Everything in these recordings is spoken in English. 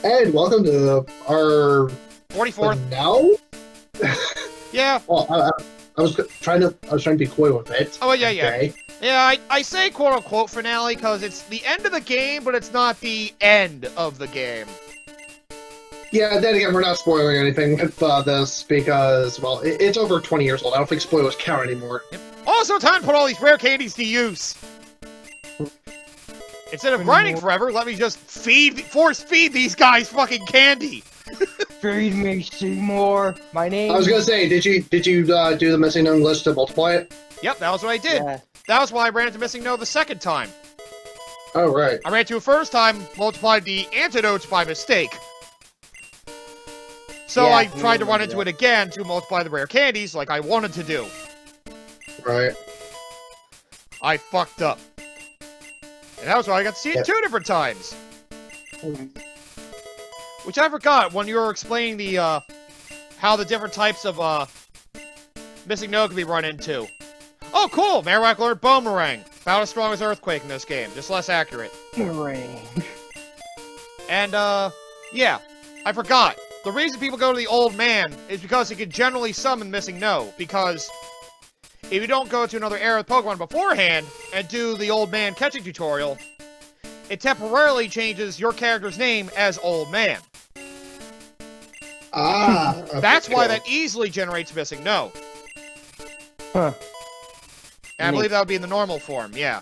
And welcome to our 44th. now. Yeah. Well, I was trying to be coy with it. Oh, yeah, okay. Yeah, I say quote-unquote finale because it's the end of the game, but it's not the end of the game. Yeah, then again, we're not spoiling anything with this because, well, it's over 20 years old. I don't think spoilers count anymore. Yep. Also, time to put all these rare candies to use. Instead of grinding forever, let me just force feed these guys fucking candy. Feed me, Seymour. My name. I was gonna say, did you do the missing known list to multiply it? Yep, that was what I did. Yeah. That was why I ran into missing no the second time. Oh right. I ran into it first time, multiplied the antidotes by mistake. So Yeah, I tried to run into it again to multiply the rare candies like I wanted to do. Right. I fucked up. And that was why I got to see it 2 different times. Which I forgot when you were explaining the, how the different types of, missing no can be run into. Oh, cool! Marowak learned Boomerang. About as strong as Earthquake in this game, just less accurate. Boomerang. And, yeah, I forgot. The reason people go to the Old Man is because he can generally summon Missing No, because if you don't go to another era of Pokemon beforehand and do the Old Man catching tutorial, it temporarily changes your character's name as Old Man. Ah. That's why that easily generates Missing No. Huh. And I believe that would be in the normal form, yeah.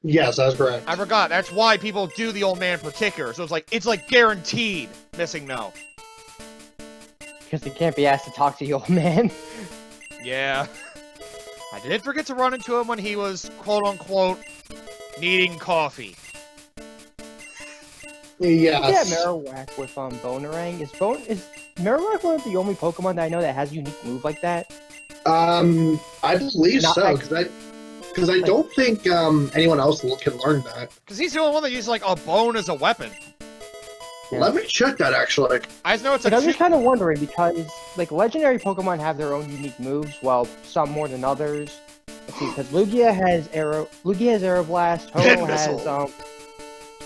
Yes, that's correct. I forgot. That's why people do the Old Man in particular. So it's like guaranteed Missing No. Because they can't be asked to talk to the old man. Yeah. I did forget to run into him when he was, quote-unquote, needing coffee. Yes. Yeah, Marowak with Bonerang. Is Marowak one of the only Pokemon that I know that has a unique move like that? I believe Not so, like- because I don't think anyone else can learn that. Because he's the only one that uses, like, a bone as a weapon. Yeah. Let me check that, actually. I just know it's But a I'm just kind of wondering because, like, legendary Pokemon have their own unique moves, while some more than others. Let's see, because Lugia has Aero Blast, Ho-Oh has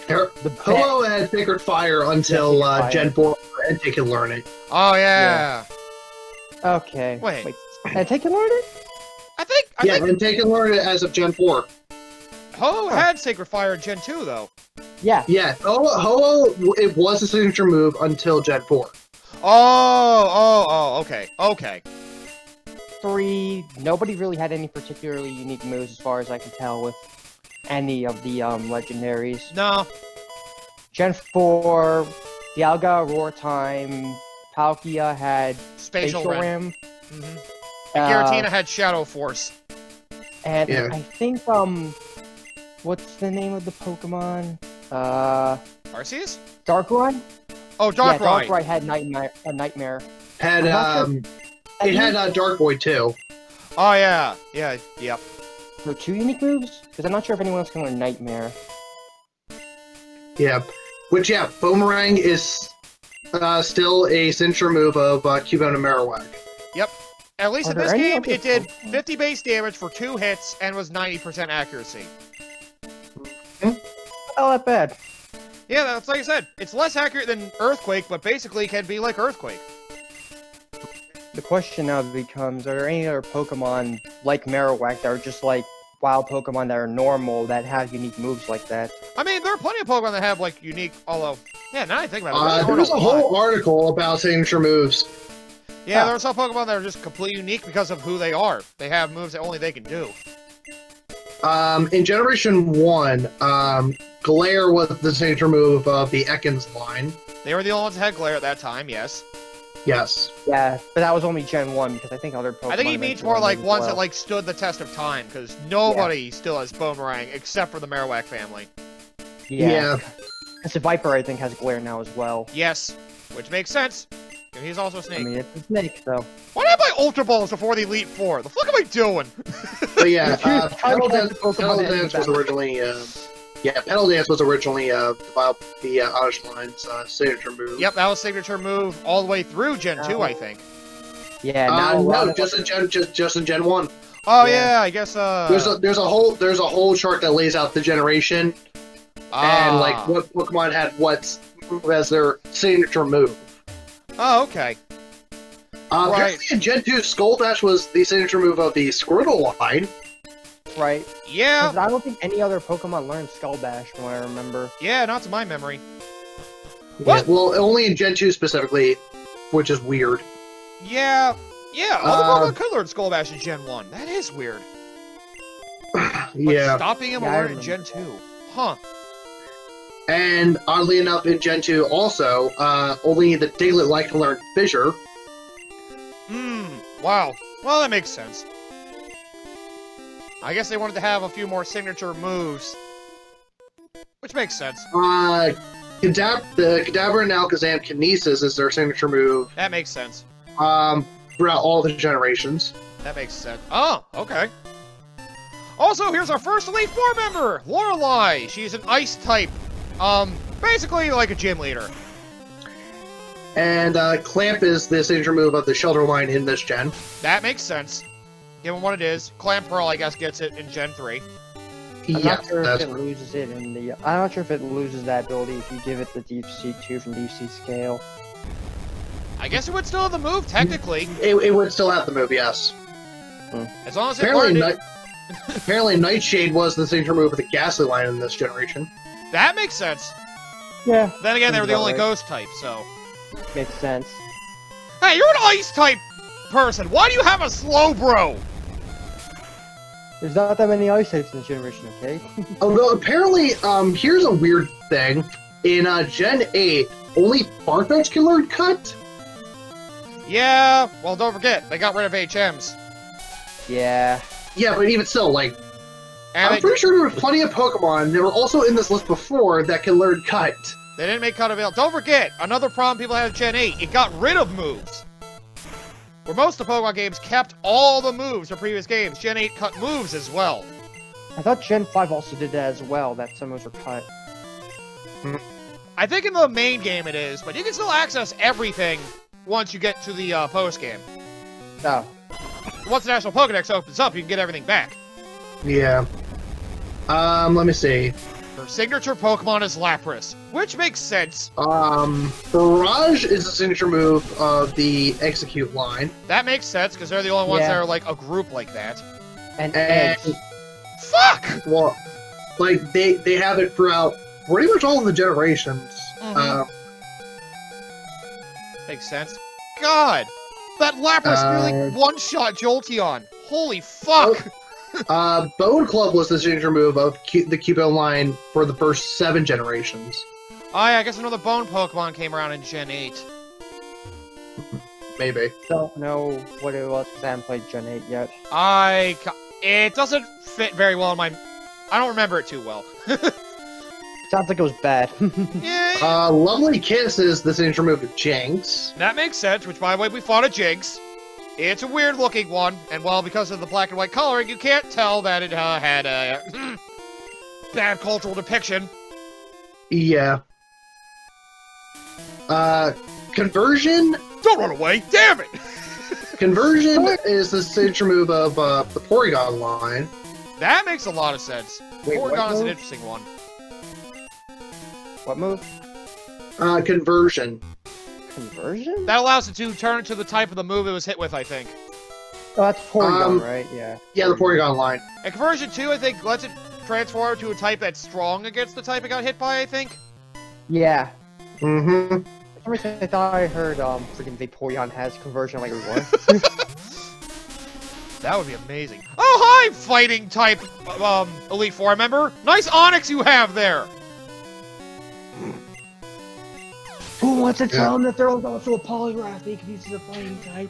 the Ho-Oh had Sacred Fire until Fire. Gen 4, and they can learn it. Oh, yeah. Okay. Wait. And take can learn it? I think And they can learn it as of Gen 4. Ho had Sacred Fire in Gen 2, though. Yeah. Yeah, Ho-Oh, it was a signature move until Gen 4. Okay. 3, nobody really had any particularly unique moves as far as I can tell with any of the legendaries. No. Gen 4, Dialga, Roar Time, Palkia had Spatial Facial Rim. Rim. Mm-hmm. Giratina had Shadow Force. And Yeah. I think, what's the name of the Pokemon? Arceus? Darkrai? Oh, Yeah, Darkrai. Darkrai had Nightmare. Had, I'm not it had Dark Boy, too. Oh, yeah. Yep. For 2 unique moves? Because I'm not sure if anyone else can learn Nightmare. Yeah. Which, yeah, Boomerang is still a signature move of Cubone and Marowak. Yep. At least Are in there this any game, other it did Pokemon? 50 base damage for 2 hits and was 90% accuracy. Not that bad. Yeah, that's like I said. It's less accurate than Earthquake, but basically can be like Earthquake. The question now becomes, are there any other Pokemon like Marowak that are just like wild Pokemon that are normal that have unique moves like that? I mean, there are plenty of Pokemon that have, like, unique, although... Yeah, now I think about it. There was a whole article about signature moves. Yeah, Huh. there are some Pokemon that are just completely unique because of who they are. They have moves that only they can do. In Generation 1, Glare was the signature move of the Ekans line. They were the only ones that had Glare at that time, yes. Yes. Yeah, but that was only Gen 1 because I think other Pokemon... I think he means more like ones that, like, stood the test of time, because nobody still has Boomerang except for the Marowak family. Yeah. Because the Viper, I think, has Glare now as well. Yes, which makes sense. And he's also a snake. I mean, it's a snake, so... Why did I buy Ultra Balls before the Elite Four? The fuck am I doing? But yeah, Pedal Pedal Dance was originally... Pedal Dance was originally the Oddish Line's signature move. Yep, that was signature move all the way through Gen 2, I think. Yeah, now no, just in Gen 1. Oh Yeah. yeah, I guess There's a whole chart that lays out the generation and like what Pokemon had what move as their signature move. Oh, okay. Right. Apparently in Gen 2, Skull Dash was the signature move of the Squirtle line. Right. Yeah. 'Cause I don't think any other Pokemon learned Skull Dash from what I remember. Yeah, not to my memory. Yeah, What? well, only in Gen 2 specifically, which is weird. Yeah. Yeah, other Pokemon could learn Skull Bash in Gen 1. That is weird. But Yeah. stop being able to Yeah, I learn it in Gen 2. Huh. And oddly enough, in Gen 2 also, only the Diglett-like can learn Fissure. Wow. Well, that makes sense. I guess they wanted to have a few more signature moves. Which makes sense. The Kadabra and Alakazam Kinesis is their signature move. That makes sense. Throughout all the generations. That makes sense. Oh, okay. Also, here's our first Elite Four member, Lorelei. She's an Ice type. Basically like a gym leader. And Clamp is the signature move of the Shelter line in this gen. That makes sense. Given what it is, Clamp Pearl, I guess, gets it in Gen 3. I'm Yeah, not sure if that's it loses it in the. I'm not sure if it loses that ability if you give it the Deep Sea 2 from Deep Sea Scale. I guess it would still have the move, technically. it would still have the move, yes. As long as it learned it. Apparently Nightshade was the signature move of the Ghastly line in this generation. That makes sense. Yeah. Then again, they were the About only right. ghost type, so. Makes sense. Hey, you're an Ice type person. Why do you have a Slowbro? There's not that many Ice types in this generation, okay? Although apparently, here's a weird thing. In Gen 8, only Farfetch can learn Cut. Yeah, well, don't forget, they got rid of HMs. Yeah. Yeah, but even still, like, And I'm pretty sure there were plenty of Pokemon that were also in this list before that can learn Cut. they didn't make Cut available. Don't forget, another problem people had with Gen 8, it got rid of moves. Where most of the Pokemon games kept all the moves from previous games, Gen 8 cut moves as well. I thought Gen 5 also did that as well, that some moves were cut. I think in the main game it is, but you can still access everything once you get to the post-game. Oh. Once the National Pokedex opens up, you can get everything back. Yeah. Let me see. Her signature Pokemon is Lapras, which makes sense. Barrage is the signature move of the Execute line. That makes sense, because they're the only ones Yeah. that are like a group like that. And And, Edge. Fuck! well, like, they have it throughout pretty much all of the generations. Mhm. Makes sense. God! That Lapras really one-shot Jolteon. Holy fuck! Bone Club was the signature move of the Cubone line for the first 7 generations. Oh yeah, I guess another Bone Pokemon came around in Gen 8. Maybe. Don't know what it was because I haven't played Gen 8 yet. It doesn't fit very well in my... I don't remember it too well. Sounds like it was bad. Yeah, Lovely Kiss is the signature move of Jinx. that makes sense, which by the way, we fought a Jinx. It's a weird looking one, and well, because of the black and white coloring, you can't tell that it had a bad cultural depiction. Yeah. Conversion. Don't run away, damn it! Conversion is the signature move of the Porygon line. That makes a lot of sense. Wait, what Porygon is an move? interesting one. What move? Conversion. Conversion? That allows it to turn to the type of the move it was hit with, I think. Oh, that's Porygon, right? Yeah. Yeah, the Porygon line. And Conversion 2, I think, lets it transform to a type that's strong against the type it got hit by, I think. Yeah. Mm-hmm. For some reason, I thought I heard freaking Vaporeon has conversion like everyone. That would be amazing. Oh, hi, fighting type, Elite Four member. Nice Onyx you have there. Who wants to tell them that they're also a Poliwrath? They can use the fighting type.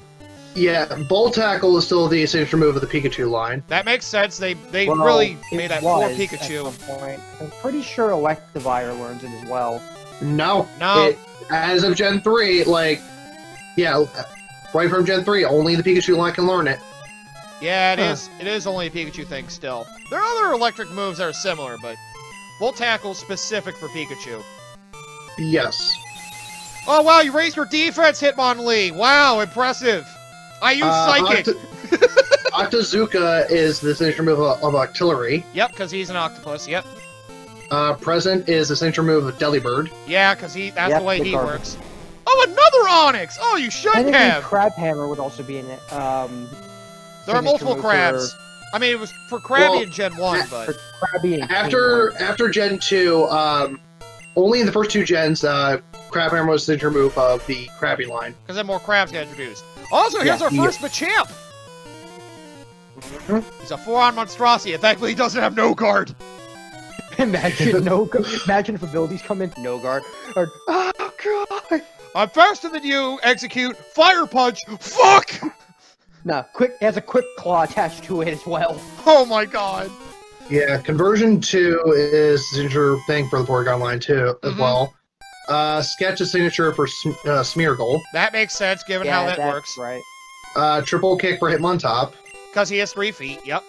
Yeah, Bolt Tackle is still the signature move of the Pikachu line. That makes sense. They Well, really It made that for was Pikachu. At some point. I'm pretty sure Electivire learns it as well. No. No. As of Gen 3, like, yeah, right from Gen 3, only the Pikachu line can learn it. Yeah, it is. It is only a Pikachu thing still. There are other electric moves that are similar, but Volt Tackle's specific for Pikachu. Yes. Oh wow, you raised your defense, Hitmonlee. Wow, impressive. I use Psychic. Octazooka is the signature move of Artillery. Yep, because he's an octopus. Yep. Present is the signature move of Delibird. Yeah, because that's Yep, the way the he garbage. works. Oh, another Onyx! Oh, you should Technically, have! Crab Hammer would also be in it. There are signature multiple move crabs. I mean, it was for Krabby Well, in Gen 1, For but... Krabby and After Gen 2, only in the first 2 gens, Crab Hammer was the signature move of the Krabby line. Because then more crabs got introduced. Also, here's our first Machamp! He's a 4-on monstrosity, and thankfully he doesn't have no guard. Imagine if abilities come in, no guard. Or, oh god! I'm faster than you, execute, fire punch, fuck! Nah, it has a quick claw attached to it as well. Oh my god. Yeah, Conversion 2 is the signature thing for the Porygon line too, as well. Sketch is signature for Smeargle. That makes sense, given how that works. Right. Triple Kick for Hitmontop. Because he has 3 feet, yep.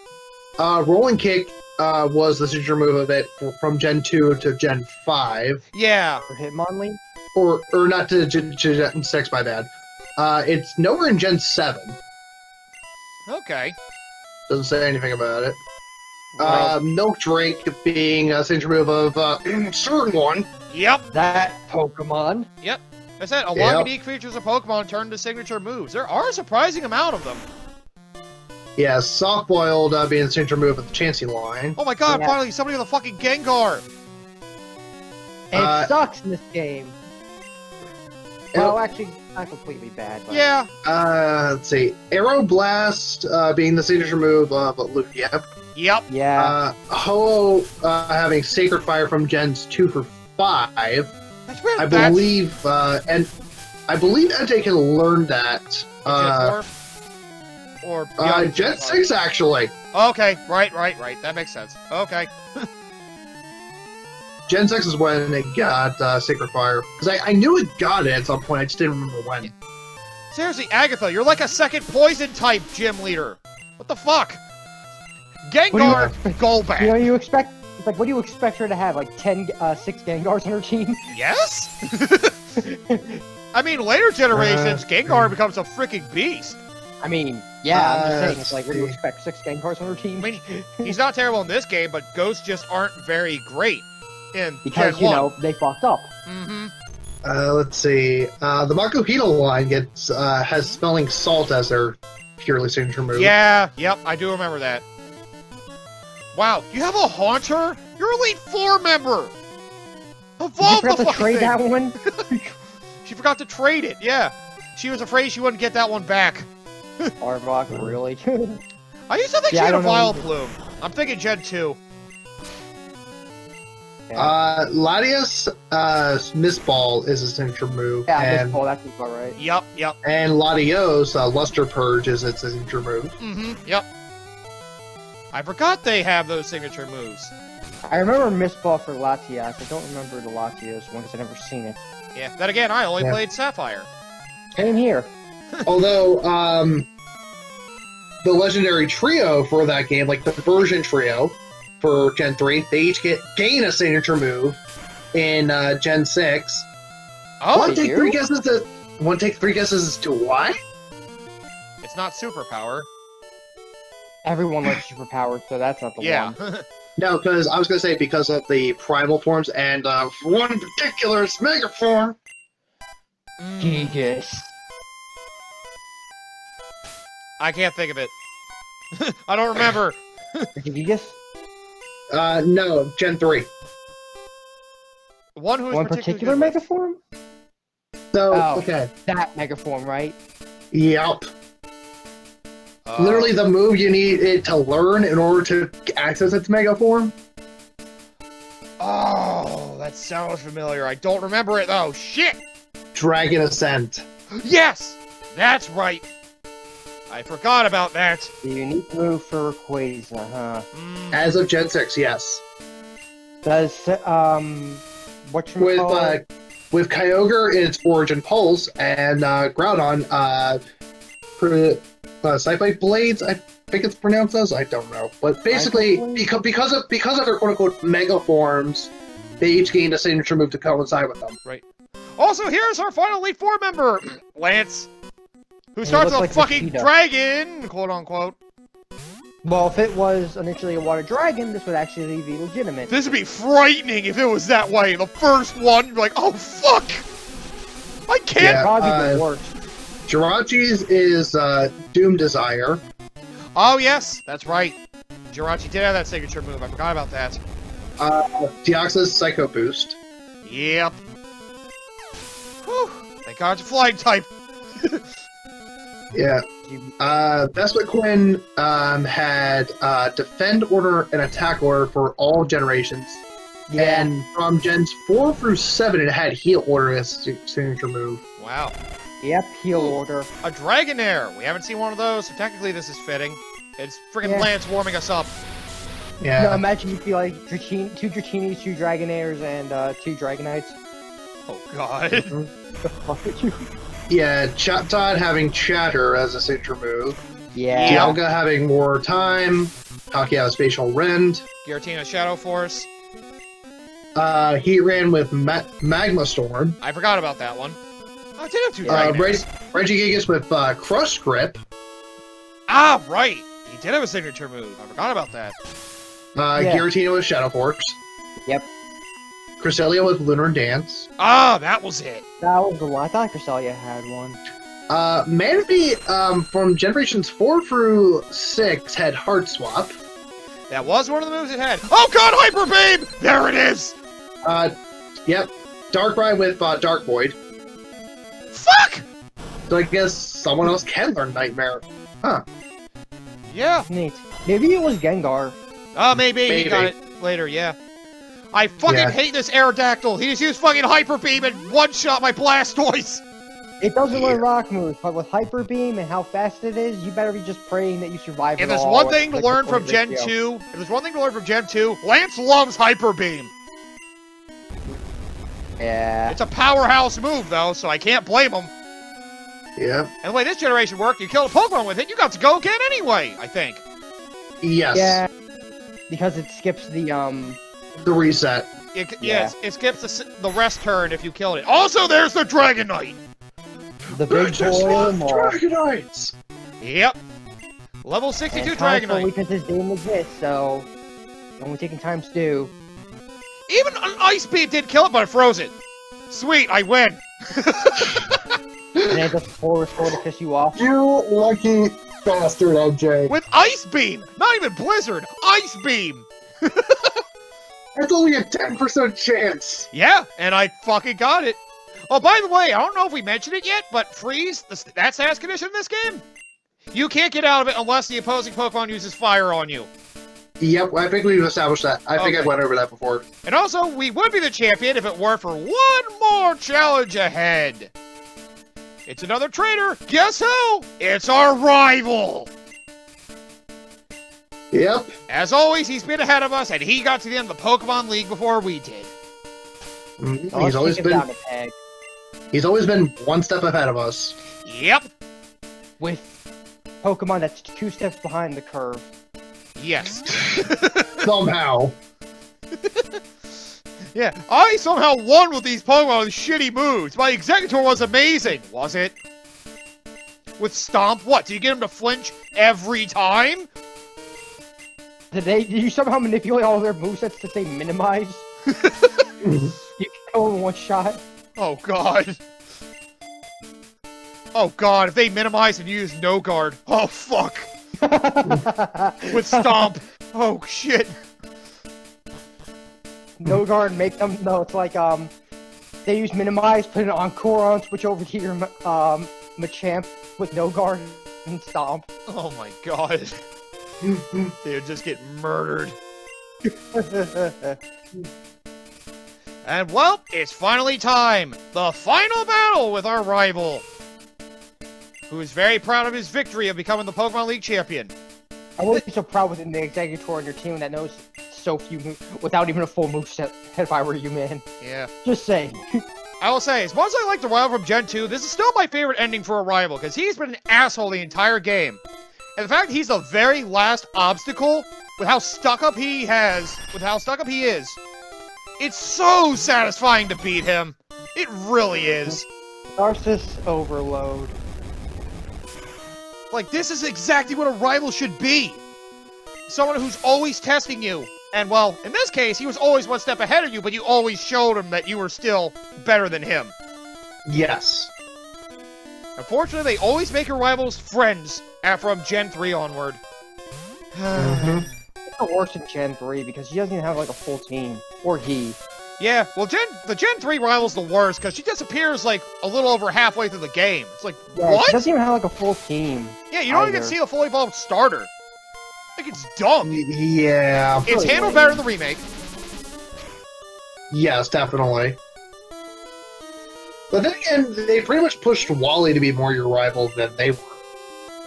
Rolling Kick was the signature move of it from Gen 2 to Gen 5. Yeah. For Hitmonlee? Or not to Gen 6, my bad. It's nowhere in Gen 7. Okay. Doesn't say anything about it. Right. Milk Drake being a signature move of certain one. Yep. That Pokemon. Yep. I said, a lot of unique features of Pokemon turn to signature moves. There are a surprising amount of them. Yeah, Soft Boiled being the signature move of the Chansey line. Oh my god, Yeah. finally somebody with a fucking Gengar! And it sucks in this game. Well, actually, not completely bad. But... Yeah. Let's see. Aeroblast being the signature move of Lugia. Yep. Yeah. Ho-Oh having Sacred Fire from Gens 2 for 5. That's weird. I believe, and I believe Entei can learn that. Gen 4? Or Gen 6, actually. Okay, right. That makes sense. Okay. Gen 6 is when it got Sacred Fire. Because I knew it got it at some point, I just didn't remember when. Seriously, Agatha, you're like a second poison type gym leader. What the fuck? Gengar, go back. You know, you expect, it's like, what do you expect her to have? Like 6 Gengars on her team? Yes? I mean, later generations, Gengar becomes a freaking beast. I mean, yeah, I'm just saying, it's like, what do you expect? 6 Gengars on her team? I mean, he's not terrible in this game, but ghosts just aren't very great in because, Gen you 1. know, they fucked up. Mm-hmm. Let's see. The Makuhito line has Smelling Salt as their purely signature move. Yeah, yep, I do remember that. Wow, you have a Haunter? You're Elite 4 member! Evolve Did you forget the to fucking trade thing! that one? She forgot to trade it, yeah. She was afraid she wouldn't get that one back. Arbok, really? I used to think Yeah, she had I a don't know Vile either. Plume. I'm thinking Gen 2. Latias Miss Ball is a signature move. Yeah, and, Miss Ball, that's about right. Yep. And Latios Luster Purge is its signature move. Mm-hmm, yep. I forgot they have those signature moves. I remember Miss Ball for Latias. I don't remember the Latios one because I've never seen it. Yeah, then again, I only played Sapphire. Same here. Although, the legendary trio for that game, like the version trio for Gen 3, they each gain a signature move in Gen 6. Oh, Want to they take do? 3 guesses as to why? it's not superpower. Everyone likes superpowers, so that's not the Yeah. one. No, because I was going to say because of the primal forms, and for one in particular, it's Mega Form. Gigas. I can't think of it. I don't remember. Gigas? No, Gen 3. One who is One particular particular Mega Form? So, Oh. okay. That Mega Form, right? Yep. Literally the move you need it to learn in order to access its Mega Form. Oh, that sounds familiar. I don't remember it though. Shit! Dragon Ascent. Yes! That's right. I forgot about that. The unique move for Rayquaza, huh? As of Gen 6, yes. Does, whatchamacallit? With Kyogre in its Origin Pulse, and Groudon, Psychic Blades, I think it's pronounced as, I don't know. But basically, because of their quote-unquote Mega Forms, they each gained a signature move to coincide with them. Right. Also, here's our final Elite Four member, Lance, who starts a looks like fucking Vegeta. dragon, quote unquote. Well, if it was initially a water dragon, this would actually be legitimate. This would be frightening if it was that way. The first one, you're like, oh fuck! I can't. Yeah, Probably the worst. Jirachi's is Doom Desire. Oh yes, that's right. Jirachi did have that signature move. I forgot about that. Deoxys Psycho Boost. Yep. Whew. Thank God it's a flying type. Yeah. Vespiquen had Defend Order and Attack Order for all generations. Yeah. And from gens 4 through 7, it had Heal Order as its signature move. Wow. Yep, heal order. A Dragonair. We haven't seen one of those, so technically this is fitting. It's freaking Lance warming us up. Yeah. No, imagine you feel like two Dratinis, 2 Dragonairs, and 2 Dragonites. Oh God. The fuck are you? Yeah, Chaptod having Chatter as a signature move. Yeah. Dialga having More Time. Kakia Spatial Rend. Giratina Shadow Force. Heatran with Magma Storm. I forgot about that one. Oh, I did have 2 Dragonairs. Regigigas with Crush Grip. Ah, right. He did have a signature move. I forgot about that. Giratina with Shadow Force. Yep. Cresselia with Lunar Dance. Ah, that was it. That was the one. I thought Cresselia had one. Manaphy, from generations 4 through 6 had Heart Swap. That was one of the moves it had. Oh God, Hyper Beam! There it is! Yep. Darkrai with Dark Void. Fuck! So I guess someone else can learn Nightmare. Huh. Yeah. Neat. Maybe it was Gengar. Oh, maybe. He got it later, yeah. I fucking hate this Aerodactyl. He just used fucking Hyper Beam and one-shot my Blastoise. It doesn't learn rock moves, but with Hyper Beam and how fast it is, you better be just praying that you survive. If there's one thing to learn from Gen 2, Lance loves Hyper Beam. Yeah. It's a powerhouse move, though, so I can't blame him. Yeah. And the way this generation worked, you killed a Pokemon with it, you got to go again anyway, I think. Yes. Yeah. Because it skips the reset. It skips the rest turn if you killed it. Also, there's the Dragonite. The big boy Dragonites! Yep. Level 62 and Dragonite. Because this game exists, so only taking time to do. Even an Ice Beam did kill it, but it froze it. Sweet, I win. And it just forward to piss you off. You lucky bastard, MJ. With Ice Beam! Not even Blizzard! Ice Beam! That's only a 10% chance. Yeah, and I fucking got it. Oh, by the way, I don't know if we mentioned it yet, but Freeze, that status condition in this game, you can't get out of it unless the opposing Pokemon uses fire on you. Yep, I think we've established that. I think I went over that before. And also, we would be the champion if it weren't for one more challenge ahead. It's another trainer. Guess who? It's our rival. Yep. As always, he's been ahead of us, and he got to the end of the Pokemon League before we did. Mm-hmm. He's always been one step ahead of us. Yep. With Pokemon that's 2 steps behind the curve. Yes. Somehow. Yeah, I somehow won with these Pokemon with shitty moves. My Executor was amazing, was it? With Stomp, what? Did you get him to flinch every time? Did you somehow manipulate all of their movesets to say minimize? You kill in one shot? Oh god. Oh god, if they minimize and use no guard. Oh fuck. With Stomp. Oh shit. No guard, make them. No, it's like they use minimize, put it on Coron, switch over to your Machamp with no guard and Stomp. Oh my god. They would just get murdered. And well, it's finally time. The final battle with our rival, who is very proud of his victory of becoming the Pokemon League champion. I wouldn't be so proud with the Executor on your team that knows so few moves without even a full moveset if I were you, man. Yeah. Just saying. I will say, as much as I like the rival from Gen 2, this is still my favorite ending for a rival, because he's been an asshole the entire game. And the fact he's the very last obstacle, with how stuck up he is, it's so satisfying to beat him. It really is. Narcissus overload. Like, this is exactly what a rival should be. someone who's always testing you. And, well, in this case, he was always one step ahead of you, but you always showed him that you were still better than him. Yes. Unfortunately, they always make your rivals friends from Gen 3 onward. It's the worst in Gen 3 because she doesn't even have like a full team. Or he. Yeah, well, the Gen 3 rival's the worst, because she disappears, like, a little over halfway through the game. It's like, Yeah, what? she doesn't even have like a full team. Yeah, you don't even see a fully evolved starter. Like, it's dumb. Yeah. It's handled better in the remake. Yes, definitely. But then again, they pretty much pushed Wally to be more your rival than they were.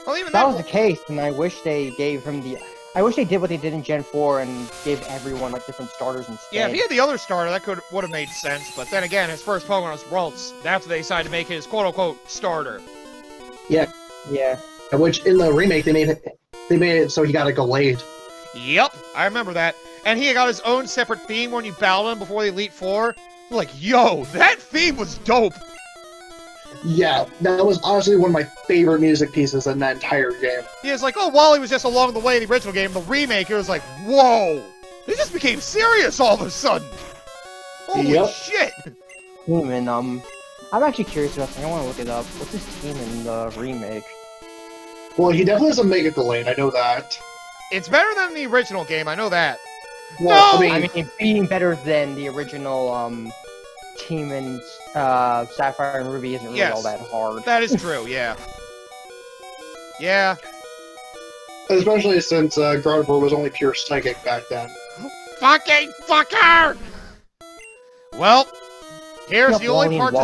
Well, even That was the case, and I wish they gave him the... I wish they did what they did in Gen 4 and gave everyone like different starters instead. Yeah, if he had the other starter, that would have made sense. But then again, his first Pokemon was Ralts. That's what they decided to make his quote-unquote starter. Yeah. Yeah. Which, in the remake, they made it so he got a Gallade. Yep, I remember that. And he got his own separate theme when you battled him before the Elite Four. Like, yo, that theme was dope! Yeah, that was honestly one of my favorite music pieces in that entire game. He was like, oh, Wally was just along the way in the original game. The remake, it was like, whoa! They just became serious all of a sudden! Holy shit! And, I'm actually curious about something. I want to look it up. What's his team in the remake? Well, he definitely has a Mega Gallade, I know that. It's better than the original game, I know that. Well, No! I mean, being better than the original, team in, Sapphire and Ruby isn't really all that hard. That is true, yeah. Yeah. Especially since Gardevoir was only pure Psychic back then. Fucking fucker! Well, here's the only part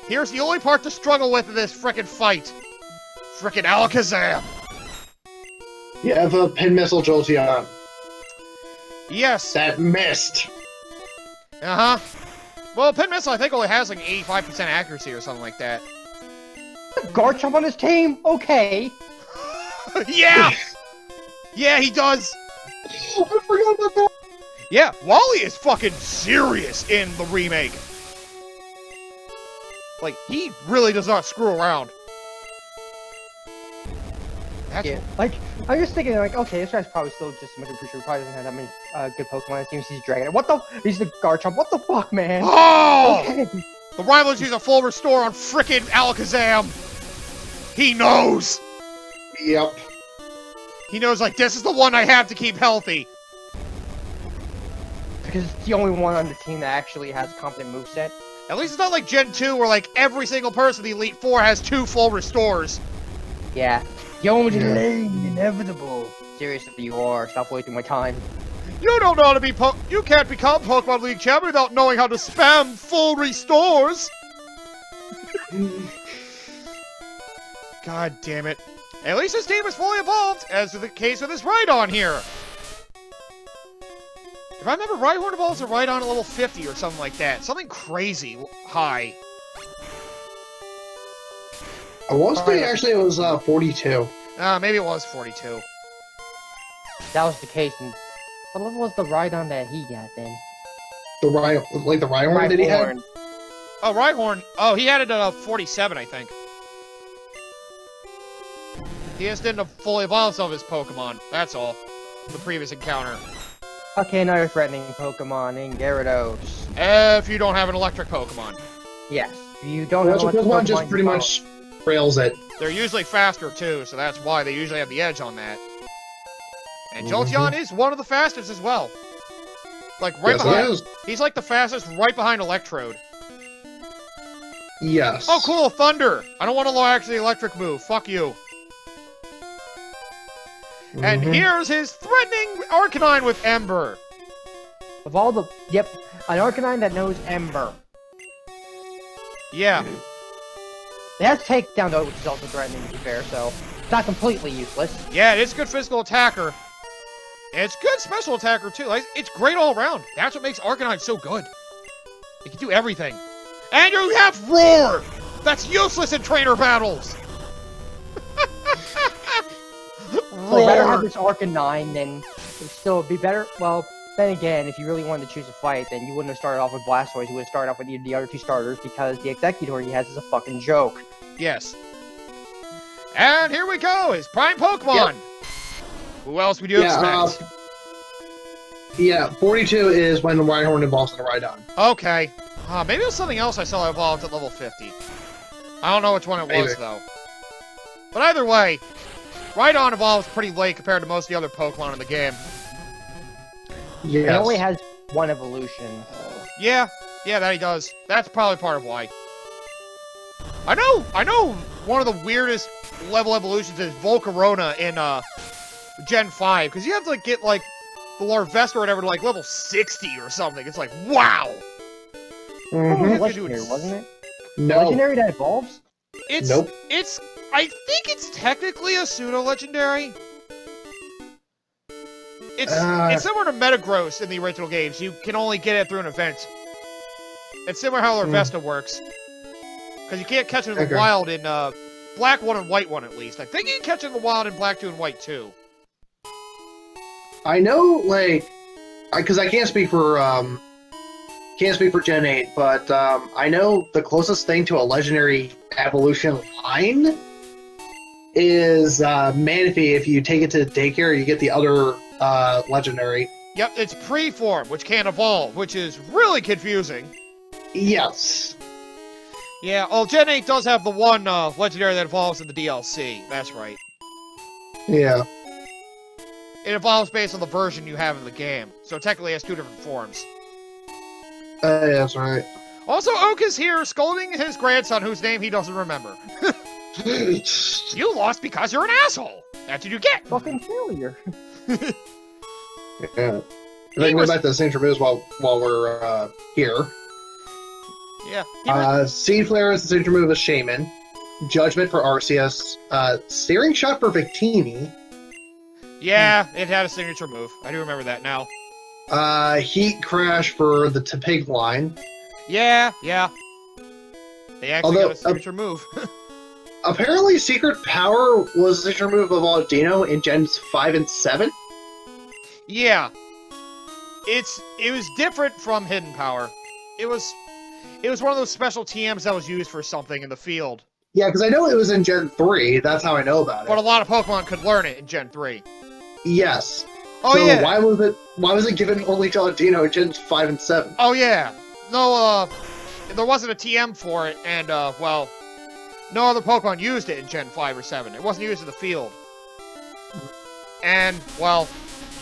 here's the only part to struggle with in this frickin' fight. Frickin' Alakazam! You have a Pin Missile Jolteon. Yes. That missed. Uh-huh. Well, Pin Missile, I think, only has like 85% accuracy or something like that. Garchomp on his team? Okay. Yeah! Yeah, he does! I forgot about that! Yeah, Wally is fucking serious in the remake. Like, he really does not screw around. Yeah, like, I'm just thinking, like, okay, this guy's probably still just a creature who probably doesn't have that many good Pokemon. It seems he's Dragon. What the? He's the Garchomp. What the fuck, man? Oh! Okay. The rivals use a full restore on frickin' Alakazam! He knows! Yep. He knows, like, this is the one I have to keep healthy. Because it's the only one on the team that actually has a competent moveset. At least it's not like Gen 2 where, like, every single person in the Elite Four has 2 full restores. Yeah. The only delay, inevitable. Seriously, you are. Stop wasting my time. You don't know how to be you can't become Pokemon League champion without knowing how to spam full restores! God damn it. At least his team is fully evolved, as is the case with his Rhydon here. If I remember, Rhyhorn evolves a Rhydon at level 50 or something like that. Something crazy high. I want to say actually it was 42. Maybe it was 42. That was the case. And what level was the Rhydon that he got then? The Rhyhorn that he had? Oh, Rhyhorn. Oh, he had it at 47, I think. He just didn't fully evolve some of his Pokemon. That's all. The previous encounter. Okay, another threatening Pokemon in Gyarados. If you don't have an electric Pokemon. Yes. If you don't have an electric Pokemon just pretty much trails it. They're usually faster too, so that's why they usually have the edge on that. And Jolteon is one of the fastest as well. Like right behind. He's like the fastest right behind Electrode. Yes. Oh cool, Thunder! I don't want to actually electric move. Fuck you. And here's his threatening Arcanine with Ember. Of all the... Yep. An Arcanine that knows Ember. Yeah. It has Takedown though, which is also threatening to be fair, so it's not completely useless. Yeah, it is a good physical attacker. And it's good special attacker too. Like, it's great all around. That's what makes Arcanine so good. It can do everything. And you have Roar! That's useless in trainer battles! So I'd rather have this Arcanine than it would still be better. Well, then again, if you really wanted to choose a fight, then you wouldn't have started off with Blastoise. You would have started off with either the other two starters because the Executor he has is a fucking joke. Yes. And here we go, his prime Pokemon! Who else would you expect? Yeah, 42 is when the Rhyhorn evolves into Rhydon. Okay. Maybe it was something else I saw evolved at level 50. I don't know which one it was, though. But either way, Rhydon evolves pretty late compared to most of the other Pokemon in the game. Yes. It only has one evolution. Yeah, that he does. That's probably part of why. I know one of the weirdest level evolutions is Volcarona in, Gen 5, because you have to, like, get, like, the Larvesta or whatever to, like, level 60 or something. It's like, wow! Legendary, wasn't it? No. Legendary that evolves? Nope. I think it's technically a pseudo-legendary. It's similar to Metagross in the original games. You can only get it through an event. It's similar how Larvesta works. Because you can't catch it in the wild in, Black 1 and White 1, at least. I think you can catch it in the wild in Black 2 and White 2. I know, like, because I can't speak for Gen 8, but I know the closest thing to a legendary evolution line is Manaphy. If you take it to daycare, you get the other legendary. Yep, it's Preform, which can't evolve, which is really confusing. Yes. Yeah, well, Gen 8 does have the one legendary that evolves in the DLC. That's right. Yeah. It evolves based on the version you have in the game, so it technically has two different forms. Yeah, that's right. Also, Oak is here scolding his grandson, whose name he doesn't remember. You lost because you're an asshole! That's what you get! Fucking failure. Yeah. I think we're back to the signature moves while we're here. Yeah. Seed Flare is the signature move of Shaman. Judgment for Arceus. Searing Shot for Victini. Yeah, it had a signature move. I do remember that now. Heat Crash for the Tepig line. Yeah. They actually got a signature move. Apparently, Secret Power was a signature move of Audino in Gens 5 and 7. Yeah. It was different from Hidden Power. It was one of those special TMs that was used for something in the field. Yeah, because I know it was in Gen 3. That's how I know about it. But a lot of Pokemon could learn it in Gen 3. Yes. Oh, so yeah. Why was it given only to Audino in Gens 5 and 7? Oh, yeah. No, there wasn't a TM for it, and, well, no other Pokemon used it in Gen 5 or 7. It wasn't used in the field. And, well,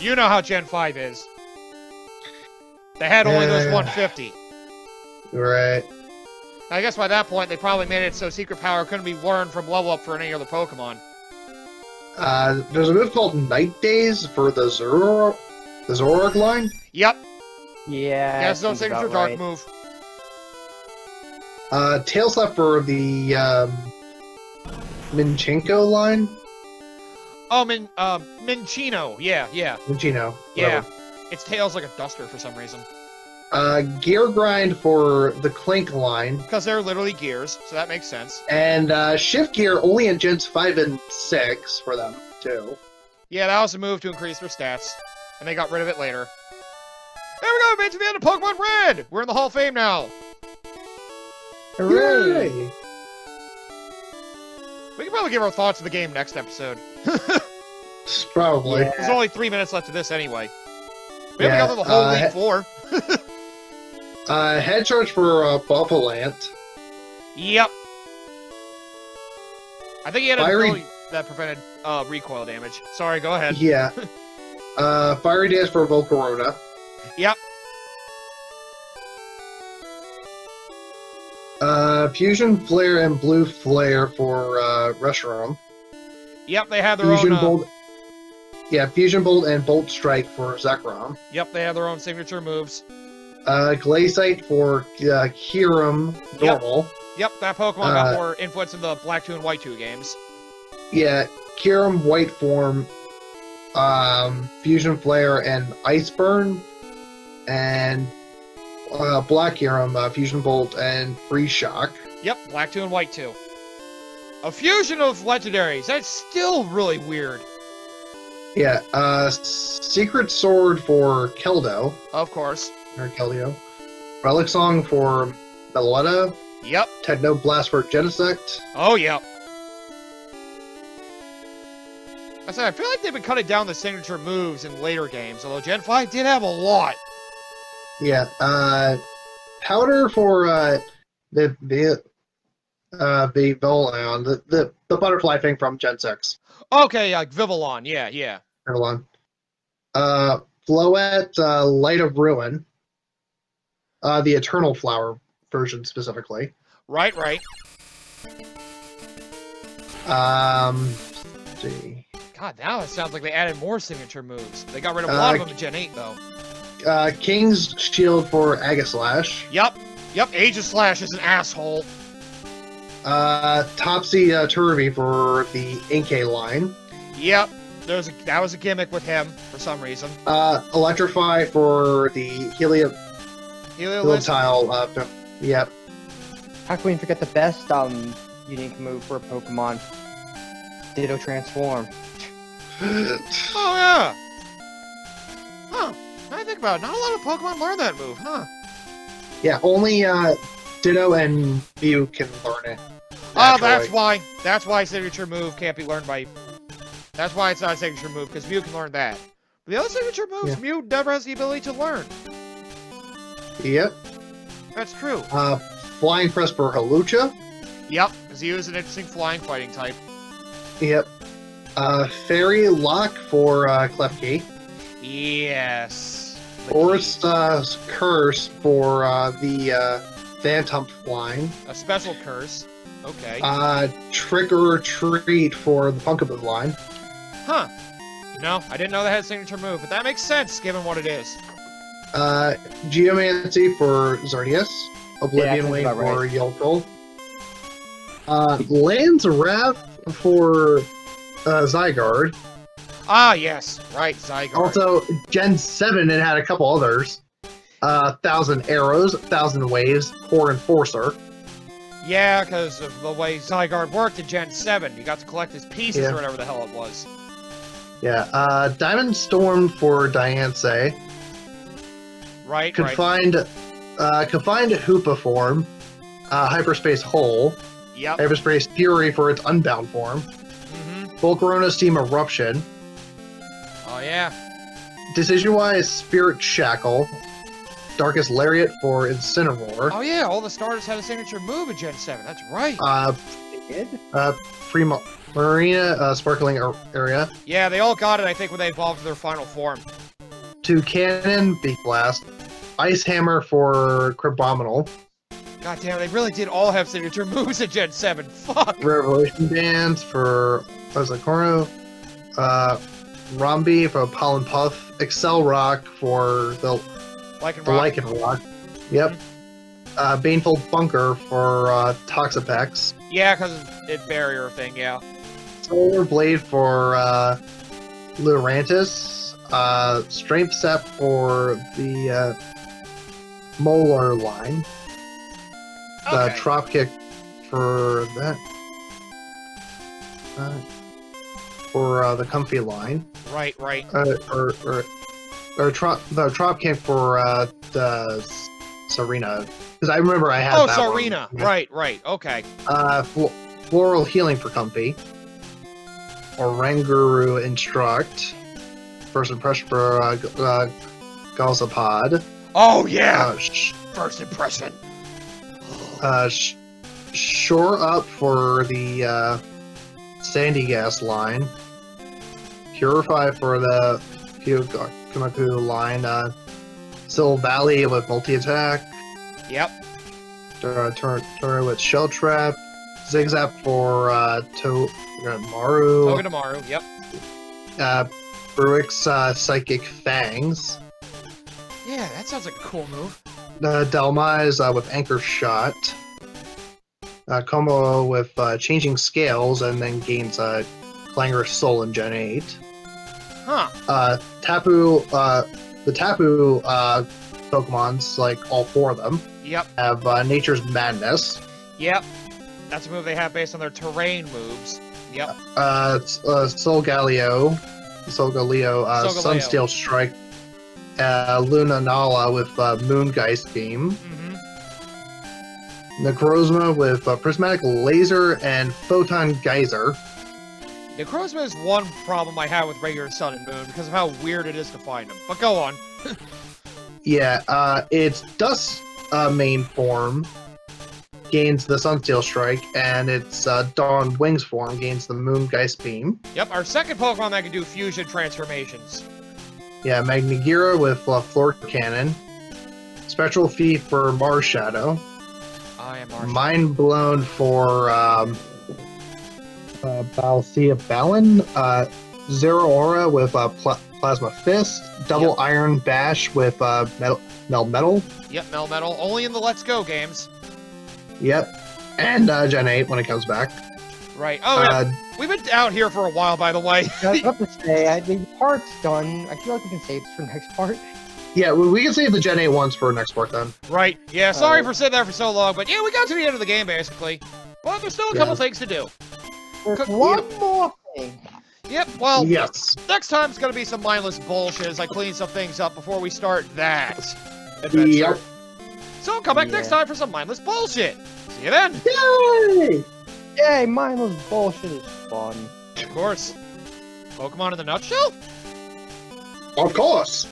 you know how Gen 5 is. They had only those 150. Right. I guess by that point, they probably made it so Secret Power couldn't be learned from level up for any other Pokemon. There's a move called Night Days for the Zoroark line. Yep. Yeah. Has no signature dark move. Tail Slap for the Minchinko line. Oh, Minchino. Yeah. Minchino. Yeah. Its tail's like a duster for some reason. Gear Grind for the Clink line. Because they're literally gears, so that makes sense. And Shift Gear only in Gens 5 and 6 for them, too. Yeah, that was a move to increase their stats. And they got rid of it later. There we go, made it to the end of Pokemon Red! We're in the Hall of Fame now. Hooray! Yay! We can probably give our thoughts of the game next episode. Probably. Yeah. There's only 3 minutes left of this anyway. We haven't got through the whole League 4. Head Charge for Buffalant. Yep. I think he had an ability that prevented recoil damage. Sorry, go ahead. Yeah. Fiery Dash for Volcarona. Yep. Fusion Flare and Blue Flare for Reshiram. Yep, they have their Fusion own... Bolt. Yeah, Fusion Bolt and Bolt Strike for Zekrom. Yep, they have their own signature moves. Glaciate for Kyurem normal. Yep, that Pokemon got more influence in the Black 2 and White 2 games. Yeah, Kyurem White form, Fusion Flare and Ice Burn, and Black Kyurem, Fusion Bolt and Freeze Shock. Yep, Black 2 and White 2. A fusion of legendaries. That's still really weird. Yeah, Secret Sword for Keldo. Of course. Or Keldeo. Relic Song for Meloetta. Yep. Techno Blast for Genesect. Oh, yep. I said, I feel like they've been cutting down the signature moves in later games, although Gen 5 did have a lot. Yeah, powder for the Vivillon, the butterfly thing from Gen 6. Okay, like Vivillon, yeah. Vivillon. Floette, Light of Ruin. The Eternal Flower version specifically. Right. Let's see. God, now it sounds like they added more signature moves. They got rid of a lot of them in Gen 8, though. King's Shield for Aegislash. Yep, Aegislash is an asshole. Topsy Turvy for the Inkay line. Yep, that was a gimmick with him for some reason. Electrify for the Heliotile. Yep. How can we forget the best unique move for a Pokemon? Ditto Transform. Oh yeah. Huh. Now I think about it, not a lot of Pokemon learn that move, huh? Yeah, only Ditto and Mew can learn it. Oh, that's why signature move can't be learned by... That's why it's not a signature move, because Mew can learn that. But the other signature moves, Mew never has the ability to learn. Yep. That's true. Flying Press for Hawlucha. Yep, because he is an interesting flying fighting type. Yep. Fairy Lock for Klefki. Yes. Forest Curse for the Phantump line. A special curse. Okay. Trick or Treat for the Punkaboo line. Huh. No, I didn't know they had a signature move, but that makes sense given what it is. Geomancy for Xerneas. Oblivion Wing for Yolkul. Land's Wrath for Zygarde. Ah, yes. Right, Zygarde. Also, Gen 7, it had a couple others. 1,000 Arrows, 1,000 Waves, Core Enforcer. Yeah, because of the way Zygarde worked in Gen 7. You got to collect his pieces or whatever the hell it was. Yeah, Diamond Storm for Diancie. Right, Confined Hoopa form. Hyperspace Hole. Yep. Hyperspace Fury for its Unbound form. Volcarona Steam Eruption. Oh, yeah. Decision-wise, Spirit Shackle. Darkest Lariat for Incineroar. Oh, yeah, all the starters had a signature move in Gen 7. That's right. They did? Marina Sparkling Area. Yeah, they all got it, I think, when they evolved to their final form. To Cannon, Beak Blast. Ice Hammer for Crabominal. God damn, they really did all have signature moves in Gen 7. Fuck! Revelation Dance for Ozakoro. Rombi for Pollen Puff. Excel Rock for the Lichen Rock. Yep. Baneful Bunker for Toxapex. Yeah, because it's barrier thing, yeah. Solar Blade for Lurantis. Strength Set for the Molar line. Okay. Trop Kick for that. For the Comfy line. Right. The Trop Kick for the Serena. Because I remember I had that Serena! One. Right, okay. Floral Healing for Comfy. Oranguru Instruct. First Impression for Galzapod. Oh, yeah! First Impression. Shore Up for the Sandygas line. Purify for the Kumaku line. Sil Valley with multi-attack. Yep. Turn with Shell Trap. Zigzag for Togedemaru. Togedemaru, yep. Bruix Psychic Fangs. Yeah, that sounds like a cool move. Delmise with Anchor Shot. Como with Changing Scales and then gains Clangorous Soul in Gen 8. Huh. Tapu, the Tapu Pokemons, like all four of them, have Nature's Madness. Yep. That's a move they have based on their terrain moves. Yep. Solgaleo, Sunsteel Strike. Lunanala with Moongeist Beam. Necrozma with Prismatic Laser and Photon Geyser. Necrozma is one problem I have with regular Sun and Moon because of how weird it is to find them. But go on. Yeah, its Dust main form gains the Sunsteel Strike, and its Dawn Wings form gains the Moongeist Beam. Yep, our second Pokemon that can do fusion transformations. Yeah, Magnegira with Floor Cannon. Spectral Thief for Mars Shadow. I am Mars. Mind Blown for Balthea Balin. Zero Aura with Plasma Fist. Double Iron Bash with Metal. Yep, Melmetal. Only in the Let's Go games. Yep. And Gen 8 when it comes back. Right. Oh, yeah. We've been out here for a while, by the way. I was about to say, the part's done. I feel like we can save this for next part. Yeah, we can save the Gen 8 ones for next part then. Right. Yeah, sorry for sitting there for so long, but yeah, we got to the end of the game, basically. But there's still a couple things to do. There's one more thing. Yep, well, yes. Next time's gonna be some mindless bullshit as I clean some things up before we start that adventure. Yep. So come back next time for some mindless bullshit. See you then. Yay! Yay, mindless bullshit is fun. Of course. Pokemon in the nutshell? Of course.